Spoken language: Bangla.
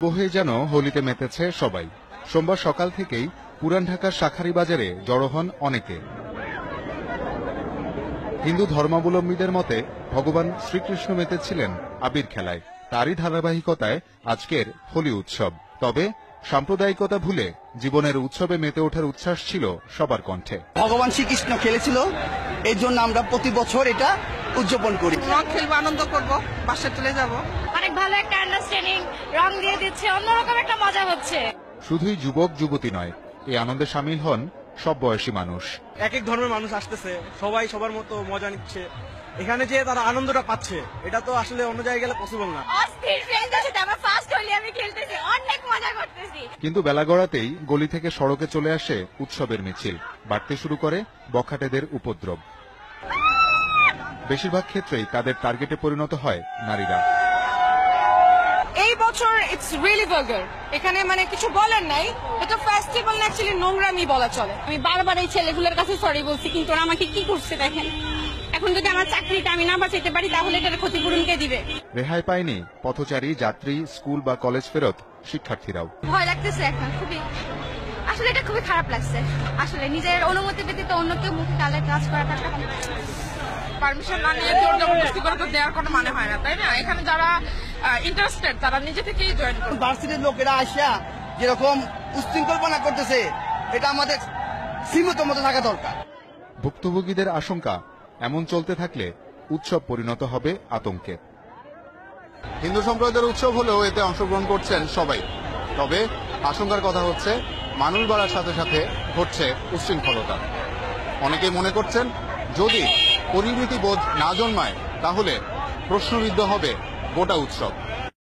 বহে যেন হোলিতে মেতেছে সবাই। সোমবার সকাল থেকেই পুরান ঢাকার শাঁখারী বাজারে জড়ো হন অনেকে। হিন্দু ধর্মাবলম্বীদের মতে ভগবান শ্রীকৃষ্ণ মেতেছিলেন আবির খেলায়। তারই ধারাবাহিকতায় আজকের হোলি উৎসব। তবে সাম্প্রদায়িকতা ভুলে জীবনের উৎসবে মেতে ওঠার উচ্ছ্বাস ছিল সবার কণ্ঠে। ভগবান শ্রীকৃষ্ণ খেলেছিল, এই জন্য আমরা প্রতি বছর এটা উদযাপন করি। রং খেলবো, আনন্দ করব, বাসায় চলে যাব। অনেক ভালো একটা আন্ডারস্ট্যান্ডিং, রং দিয়ে দিচ্ছে, অন্যরকম একটা মজা হচ্ছে। শুধুই যুবক যুবতী নয়, এই আনন্দে সামিল হন সব বয়সী মানুষ। এক এক ধর্মের মানুষ আসতেছে, সবাই সবার মতো মজা নিচ্ছে। এখানে যে তারা আনন্দটা পাচ্ছে, এটা তো আসলে অন্য জায়গায় গেলে পসিবল না। অস্থির ফ্রেন্ডদের সাথে আমরা ফার্স্ট হোলি আমি খেলতেছি, অনেক মজা করতেছি। কিন্তু বেলা গড়াতেই গলি থেকে সড়কে চলে আসে উৎসবের মিছিল। বাড়তে শুরু করে বখাটেদের উপদ্রব। বেশিরভাগ ক্ষেত্রেই তাদের টার্গেটে পরিণত হয় নারীরা। এই বছর ইটস রিয়েলি ভালগার। এখানে মানে কিছু বলার নাই, এটা ফেস্টিভ্যাল না, অ্যাকচুয়ালি নোংরামি বলা চলে। আমি বারবার এই ছেলেগুলোর কাছে সরি বলছি, কিন্তু ওরা আমাকে কি করছে দেখেন। এখন যদি আমার চাকরিটা আমি না বাঁচাইতে পারি, তাহলে এটার ক্ষতিপূরণ কে দিবে? রেহাই পায়নি পথচারী, যাত্রী, স্কুল বা কলেজ ফেরত শিক্ষার্থীরাও। ভয় লাগতেছে এখন খুবই, আসলে এটা খুবই খারাপ লাগছে। আসলে নিজের অনুমতি ব্যতীত অন্য কেউ মুখে গালে কাজ করাটা পারমিশন না নিয়ে জোর জবরদস্তি করে তো দেওয়ার কোনো মানে হয় না, তাই না? এখানে যারা ইন্টারেস্টেড তারা নিজে থেকেই জয়েন করে। ভার্সিটির লোকেরা আসা যেরকম উশৃঙ্খলপনা করতেছে, এটা আমাদের সীমিত মতো থাকা দরকার। ভুক্তভোগীদের আশঙ্কা, এমন চলতে থাকলে উৎসব পরিণত হবে আতঙ্কে। হিন্দু সম্প্রদায়ের উৎসব হলেও এতে অংশগ্রহণ করছেন সবাই। তবে আশঙ্কার কথা হচ্ছে, মানুষ বাড়ার সাথে সাথে ঘটছে উচ্ছৃঙ্খলতা। অনেকে মনে করছেন, যদি পরিণতি বোধ না জন্মায়, তাহলে প্রশ্নবিদ্ধ হবে গোটা উৎসব।